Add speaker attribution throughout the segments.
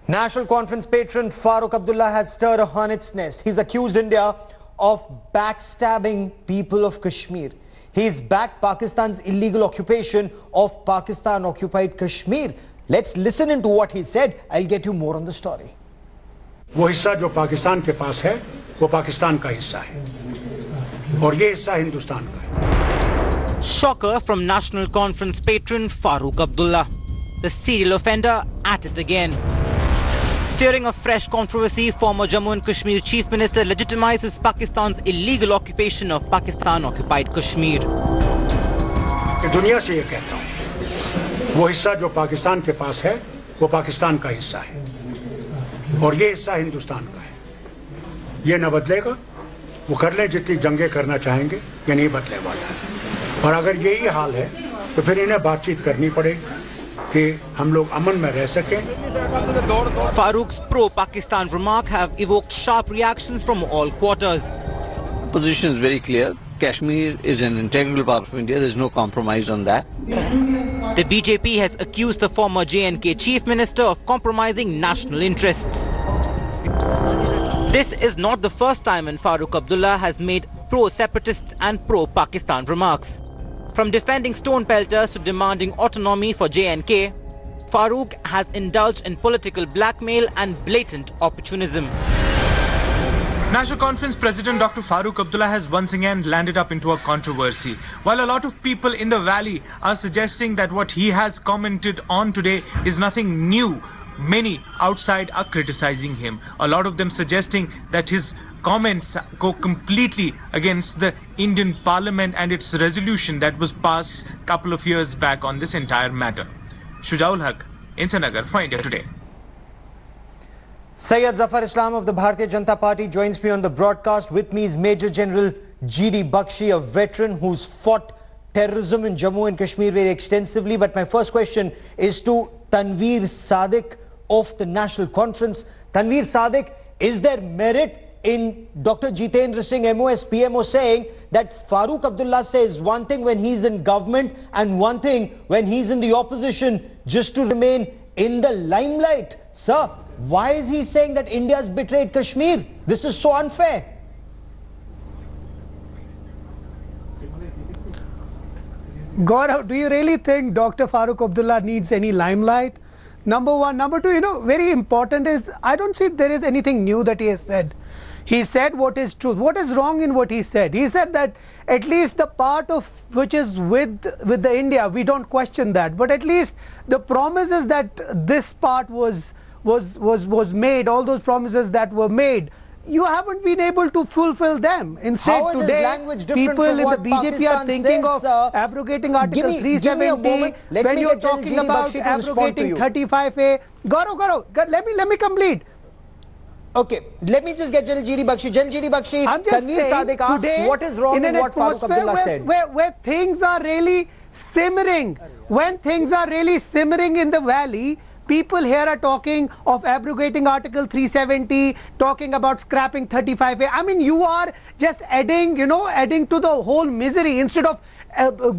Speaker 1: National Conference patron Farooq Abdullah has stirred a hornet's nest. He's accused India of backstabbing people of Kashmir. He's backed Pakistan's illegal occupation of Pakistan-occupied Kashmir. Let's listen into what he said. I'll get you more on the story.
Speaker 2: वो हिस्सा जो पाकिस्तान के पास है, वो पाकिस्तान का हिस्सा है, और ये हिस्सा हिंदुस्तान का है.
Speaker 3: Shocker from National Conference patron Farooq Abdullah. The serial offender at it again. Stirring a fresh controversy, former Jammu and Kashmir Chief Minister legitimizes Pakistan's illegal occupation of Pakistan-occupied Kashmir.
Speaker 2: दुनिया से ये कहता हूँ, वो हिस्सा जो पाकिस्तान के पास है, वो पाकिस्तान का हिस्सा है, और ये हिस्सा हिंदुस्तान का है. ये न बदलेगा. वो कर ले जितनी जंगें करना चाहेंगे, ये नहीं बदले वाला है. और अगर यही हाल है, तो फिर इन्हें बातचीत करनी पड़ेगी कि हम लोग अमन में रह सकें.
Speaker 3: Farooq's pro-Pakistan remark have evoked sharp reactions from all quarters.
Speaker 4: Position is very clear. Kashmir is an integral part of India. There is no compromise on that.
Speaker 3: The BJP has accused the former J&K Chief Minister of compromising national interests. This is not the first time when Farooq Abdullah has made pro-separatists and pro-Pakistan remarks. From defending stone pelters to demanding autonomy for J&K, Farooq has indulged in political blackmail and blatant opportunism.
Speaker 5: National Conference President Dr. Farooq Abdullah has once again landed up into a controversy. While a lot of people in the valley are suggesting that what he has commented on today is nothing new, many outside are criticizing him. A lot of them suggesting that his comments go completely against the Indian Parliament and its resolution that was passed a couple of years back on this entire matter. Shujaul Haq, Insanagar for India Today.
Speaker 1: Syed Zafar Islam of the Bharatiya Janata Party joins me on the broadcast. With me is Major General G.D. Bakshi, a veteran who's fought terrorism in Jammu and Kashmir very extensively. But my first question is to Tanveer Sadiq of the National Conference. Tanveer Sadiq, is there merit in Dr. Jitendra Singh, MOS, PMO, saying that Farooq Abdullah says one thing when he's in government and one thing when he's in the opposition, just to remain in the limelight? Sir, why is he saying that India's betrayed Kashmir? This is so unfair.
Speaker 6: Gaurav, do you really think Dr. Farooq Abdullah needs any limelight? Number one. Number two, very important is, I don't see there is anything new that he has said. He said what is truth. What is wrong in what he said? He said that at least the part of which is with the India, we don't question that. But at least the promises that this part was made, all those promises that were made, you haven't been able to fulfill them. Instead, today, people in the BJP are thinking of abrogating Article 370 when you're talking about abrogating 35A. Gaurav, let me complete.
Speaker 1: Okay, let me just get General G.D. Bakshi. General G.D. Bakshi, Tanveer Sadiq asks what is wrong in what Farooq Abdullah said.
Speaker 6: Where things are really simmering, when things are really simmering in the valley, people here are talking of abrogating Article 370, talking about scrapping 35A. I mean, you are just adding, adding to the whole misery instead of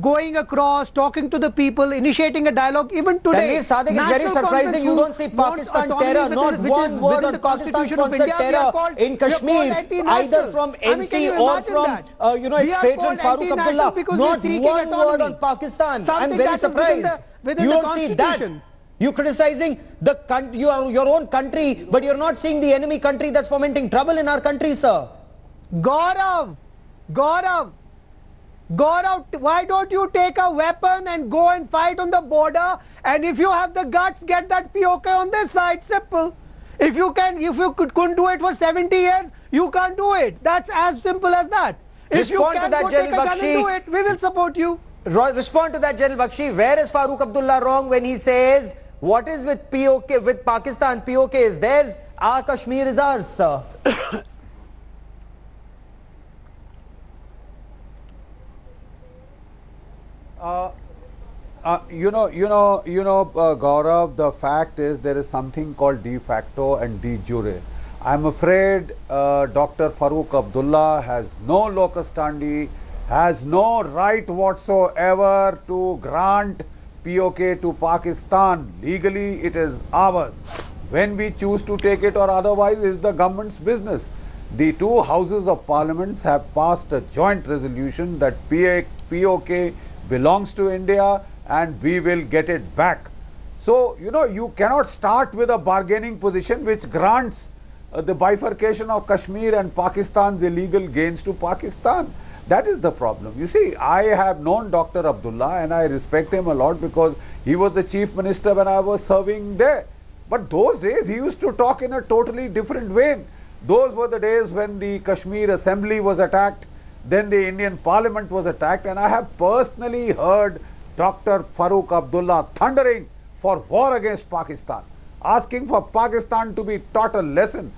Speaker 6: going across, talking to the people, initiating a dialogue. Even today,
Speaker 1: Tanveer Sadiq, it's very surprising you don't see Pakistan terror, not one word on Pakistan-sponsored terror in Kashmir, either from NC or from, its patron Farooq Abdullah. Not one word on Pakistan. I'm very surprised. You don't see that. You're criticizing your own country, but you're not seeing the enemy country that's fomenting trouble in our country, sir.
Speaker 6: Gaurav, why don't you take a weapon and go and fight on the border? And if you have the guts, get that PoK on this side. Simple. If you couldn't do it for 70 years, you can't do it. That's as simple as that. If you can go take a gun and do it, we will support you.
Speaker 1: Respond to that, General Bakshi. Where is Farooq Abdullah wrong when he says, what is with PoK, with Pakistan? PoK is theirs, our Kashmir is ours, sir.
Speaker 7: Gaurav, the fact is there is something called de facto and de jure. I'm afraid Dr. Farooq Abdullah has no locus standi, has no right whatsoever to grant PoK to Pakistan. Legally, it is ours. When we choose to take it or otherwise is the government's business. The two houses of parliaments have passed a joint resolution that PoK belongs to India and we will get it back. So, you know, you cannot start with a bargaining position which grants the bifurcation of Kashmir and Pakistan's illegal gains to Pakistan. That is the problem. You see, I have known Dr. Abdullah and I respect him a lot because he was the chief minister when I was serving there. But those days he used to talk in a totally different vein. Those were the days when the Kashmir Assembly was attacked, then the Indian Parliament was attacked, and I have personally heard Dr. Farooq Abdullah thundering for war against Pakistan, asking for Pakistan to be taught a lesson,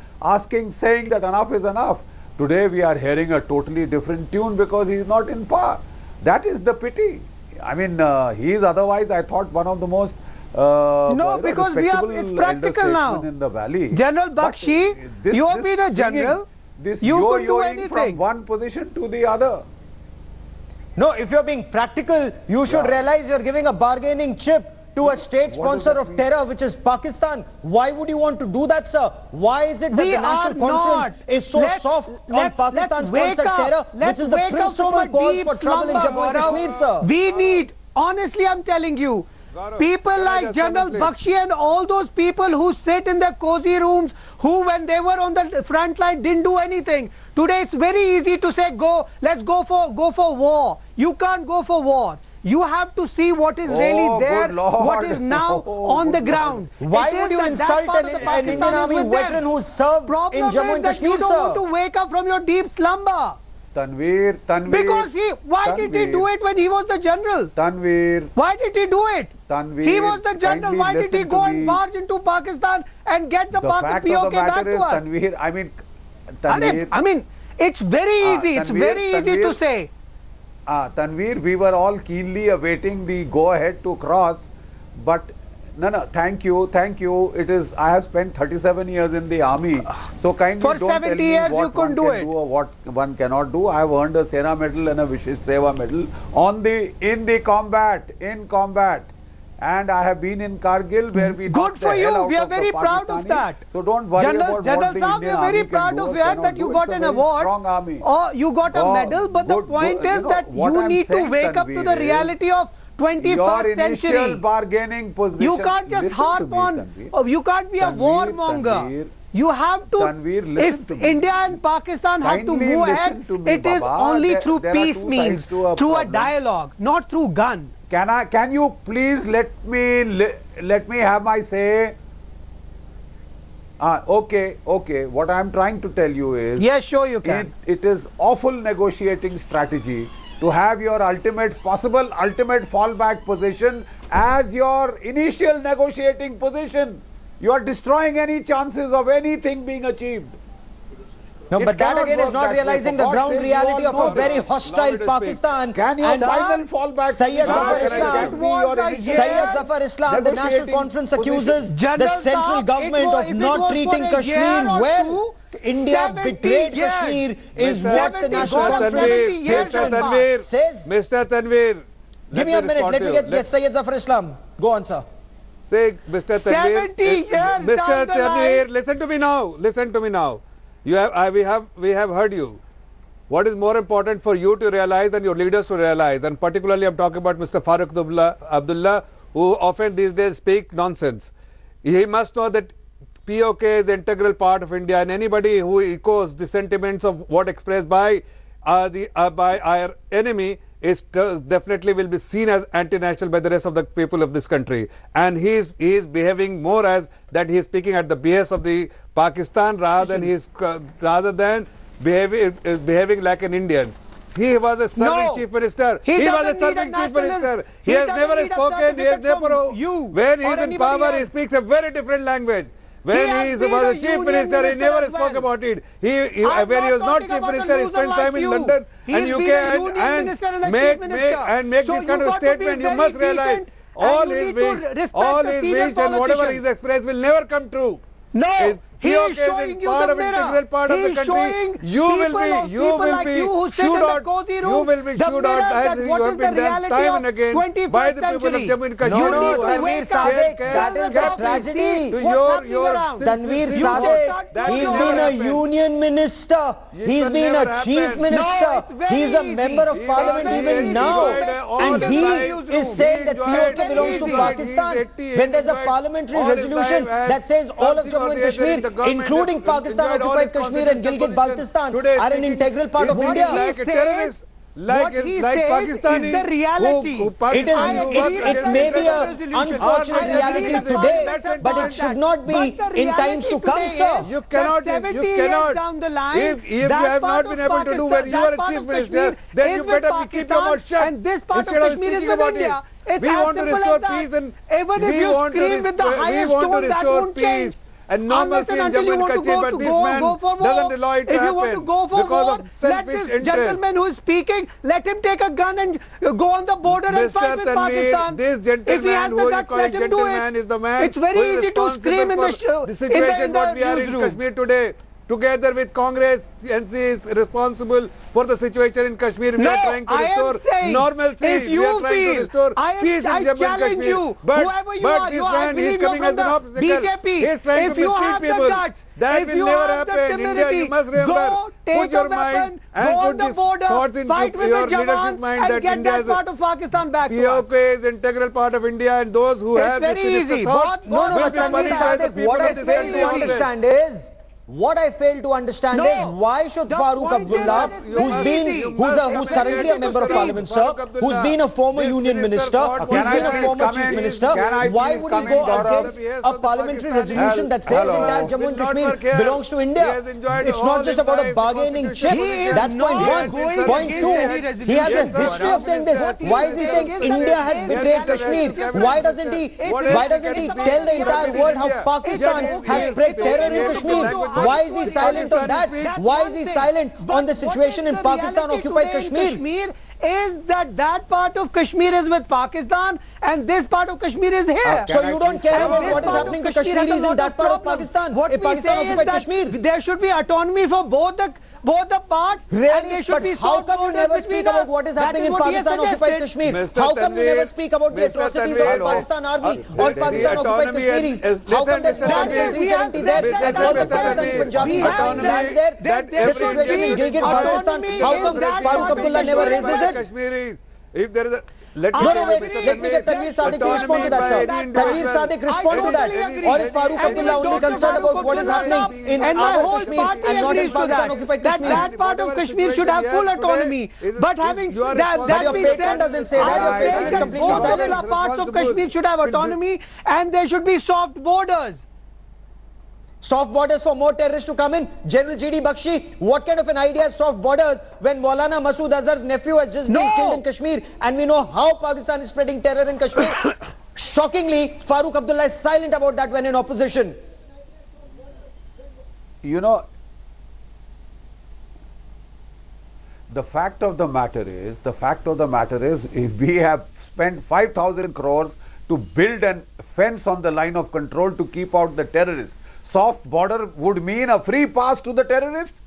Speaker 7: saying that enough is enough. Today we are hearing a totally different tune because he is not in power. That is the pity. I mean, he is otherwise, I thought, one of the most
Speaker 6: no, because it's practical now.
Speaker 7: In the valley.
Speaker 6: General Bakshi, you have been a general. You could do anything
Speaker 7: from one position to the other.
Speaker 1: No, if you're being practical, you should realize you're giving a bargaining chip to a state sponsor of terror, which is Pakistan. Why would you want to do that, sir? Why is it that the National Conference is so soft on Pakistan-sponsored terror, which is the principal cause for trouble in Jammu and Kashmir, sir?
Speaker 6: We need, honestly, I'm telling you, people like General Bakshi and all those people who sit in their cozy rooms, who when they were on the front line didn't do anything. Today it's very easy to say, let's go for war. You can't go for war. You have to see what is really there, what is now on the ground.
Speaker 1: Why would you insult an Indian Army veteran who served in Jammu and Kashmir, sir?
Speaker 6: You don't want to wake up from your deep slumber.
Speaker 7: Tanveer.
Speaker 6: Because why did he do it when he was the general?
Speaker 7: Tanveer.
Speaker 6: Why did he do it?
Speaker 7: Tanveer.
Speaker 6: He was the general. Why did he go and march into Pakistan and get the PoK back to us?
Speaker 7: Tanveer, I mean, Tanveer.
Speaker 6: I mean, it's very easy. It's very easy to say.
Speaker 7: Tanveer, we were all keenly awaiting the go-ahead to cross, but no, thank you. It is, I have spent 37 years in the army, so kindly
Speaker 6: for
Speaker 7: don't tell me
Speaker 6: years
Speaker 7: what
Speaker 6: you couldn't do it.
Speaker 7: Or what one cannot do. I have earned a Sena medal and a Vishesh Seva medal in combat, and I have been in Kargil where we
Speaker 6: good for you. We are very proud of that.
Speaker 7: So don't worry about what the Indian
Speaker 6: we are very proud of that you got an award or you got a medal. But the point is that you need to wake up to the reality of 21st century.
Speaker 7: Initial bargaining position.
Speaker 6: You can't just harp on. You can't be a warmonger. You have to. If India and Pakistan have to move ahead, it is only through peace means, through a dialogue, not through gun.
Speaker 7: Can you please let me have my say? Okay. What I am trying to tell you is.
Speaker 6: Yes, sure you can.
Speaker 7: It is awful negotiating strategy to have your possible ultimate fallback position as your initial negotiating position. You are destroying any chances of anything being achieved.
Speaker 1: No, but that again is not realizing the ground reality of a very hostile Pakistan.
Speaker 7: Can you final fallback?
Speaker 1: Syed Zafar Islam, the National Conference accuses the central government of not treating Kashmir well. India betrayed Kashmir is what the National Conference says.
Speaker 8: Mr. Tanveer,
Speaker 1: give me a minute. Let me get Syed Zafar Islam. Go on, sir.
Speaker 8: Say, Mr. Tanveer. Mr. Tanveer, listen to me now. We have heard you. What is more important for you to realize and your leaders to realize, and particularly I'm talking about Mr. Farooq Abdullah, who often these days speak nonsense. He must know that PoK is the integral part of India, and anybody who echoes the sentiments of what expressed by our enemy is definitely will be seen as anti-national by the rest of the people of this country. And he is behaving more as that he is speaking at the behest of the Pakistan rather than behaving like an Indian. He was a serving chief minister. He was a serving chief minister. He has never spoken. He has never. When he is in power, he speaks a very different language. When he was a chief minister, he never spoke about it. When he was not chief minister, he spent time in London and UK and make this kind of statement. You must realize all his wish and whatever he's expressed will never come true.
Speaker 6: No,
Speaker 8: PoK is part of integral part of the country. You will be shooed out. You will be shooed out as you have been done time and again by the people of Jammu and Kashmir.
Speaker 1: No, Tanveer Sadiq, that is the tragedy.
Speaker 8: To your
Speaker 1: Tanveer Sadiq, he's been a union minister. He's been a chief minister. He's a member of parliament even now. And he is saying that PoK belongs to Pakistan when there's a parliamentary resolution that says all of Jammu and Kashmir, including Pakistan-occupied Kashmir and Gilgit-Baltistan, are an integral part of India.
Speaker 8: Like a terrorist. Like Pakistani,
Speaker 6: is the reality.
Speaker 1: It may be an unfortunate reality today, but it should not be in times to come, sir.
Speaker 8: You cannot. If you have not been able to do when you are a chief minister, then you better keep your mouth shut instead of speaking about it. We want to restore peace and we want to restore peace and normalcy in Jammu and Kashmir, but this man doesn't allow it to happen because of selfish interest.
Speaker 6: This gentleman who is speaking, let him take a gun and go on the border and fight with Pakistan.
Speaker 8: This gentleman who you call a gentleman is the man
Speaker 6: it's very
Speaker 8: who is
Speaker 6: easy to scream in
Speaker 8: the situation what we are in Kashmir today. Together with Congress, NC is responsible for the situation in Kashmir. We are trying to restore normalcy. We are trying to restore peace in Jammu and Kashmir. But this man, he is coming as an obstacle. He is trying to mislead people. That will never happen. India, you must remember, put your mind and put these thoughts into your leadership's mind that India is PoK is integral part of India, and those who have this sinister thought
Speaker 1: No, but Tanveer Sadiq, what I fail to understand is, why should Farooq Abdullah, who's currently a member of parliament, sir, who's been a former union minister, who's been a former chief minister, why would he go against a parliamentary resolution that says entire Jammu and Kashmir belongs to India? It's not just about a bargaining chip. That's point one. Point two, he has a history of saying this. Why is he saying India has betrayed Kashmir? Why doesn't he tell the entire world how Pakistan has spread terror in Kashmir? Why is he silent on that? Why is he silent on the situation in Pakistan-occupied Kashmir?
Speaker 6: Is that part of Kashmir is with Pakistan and this part of Kashmir is here.
Speaker 1: So you don't care about what is happening to Kashmiris in that part of Pakistan? Pakistan-occupied Kashmir?
Speaker 6: There should be autonomy for both the parts.
Speaker 1: Really? But how come you never speak about what is happening in Pakistan-occupied Kashmir? How come you never speak about the atrocities of the Pakistan army on Pakistan-occupied Kashmiris? How come there's no 370 there and all the Pakistani Punjabis are down land there? The situation in Gilgit-Baltistan, how come Farooq Abdullah never raises it?
Speaker 8: Kashmiris, if there is a Let
Speaker 1: me get Tanveer Sadiq to respond to that, sir. Tanveer Sadiq, respond to that. Or is Farooq Abdullah only concerned about what is happening in our Kashmir and not in Pakistan-occupied Kashmir?
Speaker 6: That part of Kashmir should have full autonomy. But having
Speaker 1: that your patent doesn't say that. Your patent is completely silent.
Speaker 6: All parts of Kashmir should have autonomy and there should be soft borders.
Speaker 1: Soft borders for more terrorists to come in. General G.D. Bakshi, what kind of an idea is soft borders when Maulana Masood Azhar's nephew has just been killed in Kashmir and we know how Pakistan is spreading terror in Kashmir? Shockingly, Farooq Abdullah is silent about that when in opposition.
Speaker 7: You know, the fact of the matter is, if we have spent 5,000 crores to build a fence on the line of control to keep out the terrorists, soft border would mean a free pass to the terrorists.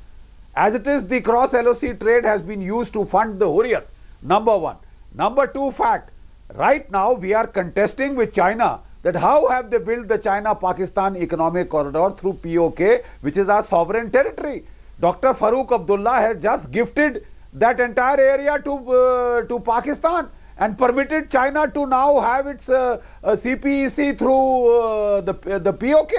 Speaker 7: As it is, the cross LOC trade has been used to fund the Hurriyat. Number one. Number two fact, right now we are contesting with China that how have they built the China-Pakistan economic corridor through PoK, which is our sovereign territory. Dr. Farooq Abdullah has just gifted that entire area to Pakistan and permitted China to now have its CPEC through the PoK.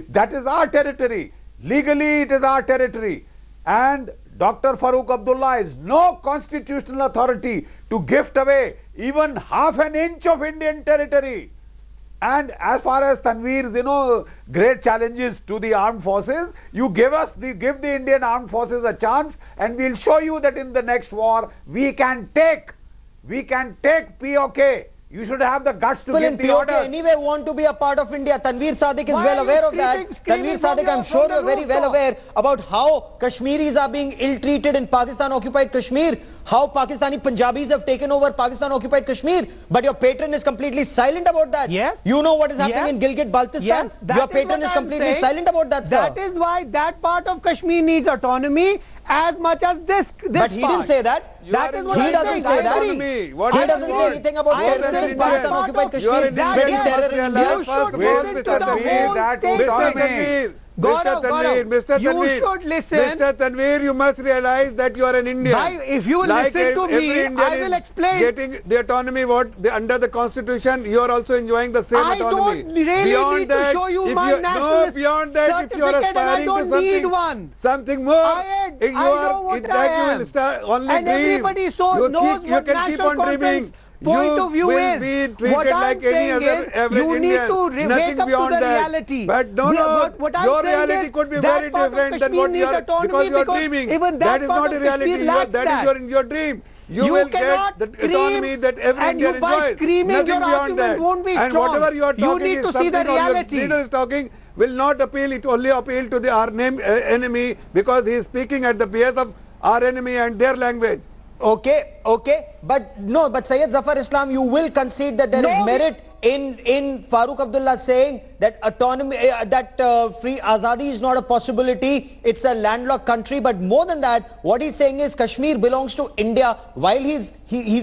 Speaker 7: That is our territory. Legally, it is our territory. And Dr. Farooq Abdullah is no constitutional authority to gift away even half an inch of Indian territory. And as far as Tanveer's, great challenges to the armed forces, you give the Indian armed forces a chance, and we'll show you that in the next war we can take PoK You should have the guts to
Speaker 1: People
Speaker 7: give
Speaker 1: in
Speaker 7: the
Speaker 1: PoK
Speaker 7: order.
Speaker 1: anyway want to be a part of India. Tanveer Sadiq is well aware of that. Tanveer Sadiq, I'm sure you're very well aware about how Kashmiris are being ill-treated in Pakistan-occupied Kashmir, how Pakistani Punjabis have taken over Pakistan-occupied Kashmir. But your patron is completely silent about that.
Speaker 6: Yes.
Speaker 1: You know what is happening in Gilgit-Baltistan?
Speaker 6: Yes,
Speaker 1: your patron is completely silent about that, sir.
Speaker 6: That is why that part of Kashmir needs autonomy as much as this
Speaker 1: But he didn't say that.
Speaker 6: That is what
Speaker 1: he doesn't say that.
Speaker 6: He
Speaker 1: doesn't say anything about terrorists in Pakistan-occupied Kashmir spreading terror in India.
Speaker 8: First of all, Mr. Tanveer, Mr. Tanveer, you must realize that you are an Indian.
Speaker 6: If you listen to me, I will explain.
Speaker 8: Getting the autonomy under the constitution, you are also enjoying the same autonomy.
Speaker 6: I don't really need to show you my nationalist
Speaker 8: beyond that, if you are aspiring to something more, you will start only
Speaker 6: and
Speaker 8: dream.
Speaker 6: Everybody knows
Speaker 8: You can keep on dreaming.
Speaker 6: Point of view
Speaker 8: will be treated like any other average Indian. Nothing beyond that.
Speaker 6: Reality.
Speaker 8: But no, your reality could be very different than what you are, because you are dreaming. That is not a reality. That is in your dream. You will get the autonomy that every Indian enjoys. Nothing beyond that. And whatever you are talking is something, or your leader is talking, will not appeal. It only appeal to our enemy, because he is speaking at the behest of our enemy and their language.
Speaker 1: Okay, but Syed Zafar Islam, you will concede that there is merit in Farooq Abdullah saying that autonomy, free Azadi is not a possibility. It's a landlocked country. But more than that, what he's saying is Kashmir belongs to India. While he's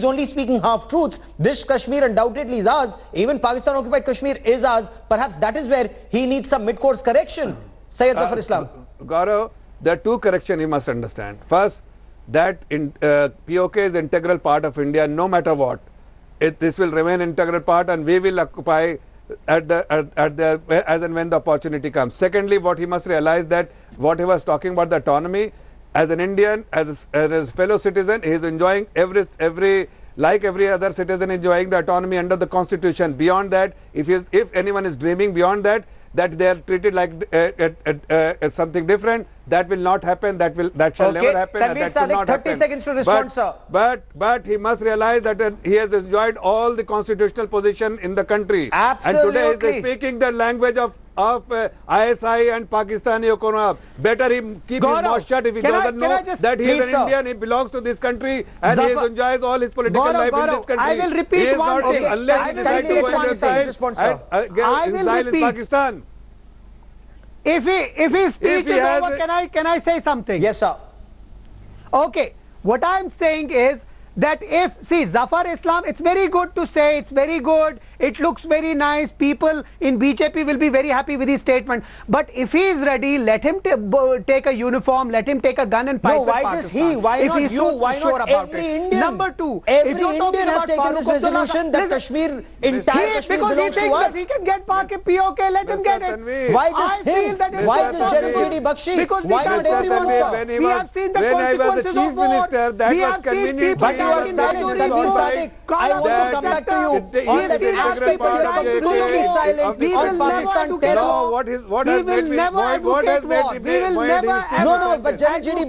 Speaker 1: only speaking half truths, this Kashmir undoubtedly is ours. Even Pakistan occupied Kashmir is ours. Perhaps that is where he needs some mid-course correction. Syed Zafar Islam.
Speaker 8: Gaurav, there are two corrections you must understand. First, that PoK is integral part of India, no matter what. This will remain integral part, and we will occupy as and when the opportunity comes. Secondly, what he must realize, that what he was talking about, the autonomy, as an Indian, as a fellow citizen, he is enjoying like every other citizen enjoying the autonomy under the constitution. Beyond that, if anyone is dreaming beyond that they are treated like something different, that will not happen. That shall never happen. And that will not
Speaker 1: 30
Speaker 8: happen.
Speaker 1: seconds to respond, sir.
Speaker 8: But he must realize that he has enjoyed all the constitutional position in the country.
Speaker 1: Absolutely.
Speaker 8: And today he is speaking the language of ISI and Pakistani economy. Better he keep his mouth shut if he doesn't know that he is an Indian, he belongs to this country, and he enjoys all his political life in this country.
Speaker 6: I will repeat
Speaker 8: he is not, unless he decides to go and exile in Pakistan.
Speaker 6: If his speech is over, can I say something?
Speaker 1: Yes, sir.
Speaker 6: Okay. What I'm saying is that Zafar Islam, it's very good to say, it's very good, it looks very nice, people in BJP will be very happy with his statement. But if he is ready, let him take a uniform, let him take a gun and fight.
Speaker 1: No, why just he? Why not you? Why not every Indian?
Speaker 6: Number two,
Speaker 1: every Indian has taken this resolution that Kashmir, entire Kashmir belongs to us.
Speaker 6: He can get PoK, let him get it.
Speaker 1: Why just him? Why just General G.D. Bakshi? Why not everyone, sir?
Speaker 8: When I was the chief minister, that was convenient.
Speaker 1: But you are silent, Tanveer Sadiq. I want to come back to you on that aspect, but you are completely silent on Pakistan terror.
Speaker 8: No, what has made me? What has made me?
Speaker 1: No, but General G.D.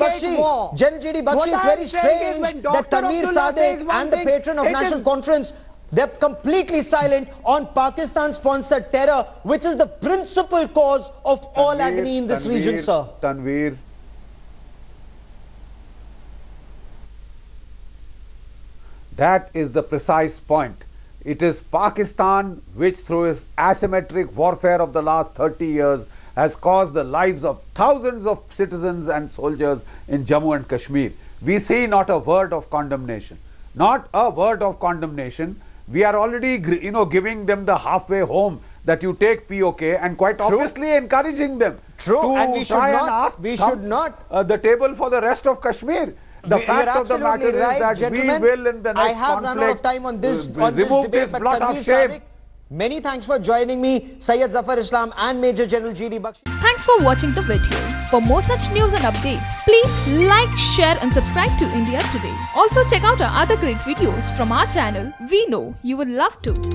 Speaker 1: Bakshi, it's very strange that Tanveer Sadiq and the patron of National Conference, they're completely silent on Pakistan-sponsored terror, which is the principal cause of all agony in this region, sir.
Speaker 7: Tanveer, that is the precise point. It is Pakistan which, through its asymmetric warfare of the last 30 years, has caused the lives of thousands of citizens and soldiers in Jammu and Kashmir. We see not a word of condemnation. Not a word of condemnation. We are already, giving them the halfway home that you take PoK, and quite obviously encouraging them
Speaker 1: to
Speaker 7: and
Speaker 1: we should not
Speaker 7: the table for the rest of Kashmir. The fact of the matter is that gentlemen, we will in the next
Speaker 1: I have run out of time on this debate, but Tanveer Sadiq, many thanks for joining me, Syed Zafar Islam and Major General G.D. Bakshi.
Speaker 9: Thanks for watching the video. For more such news and updates, please like, share and subscribe to India Today. Also check out our other great videos from our channel. We know you would love to.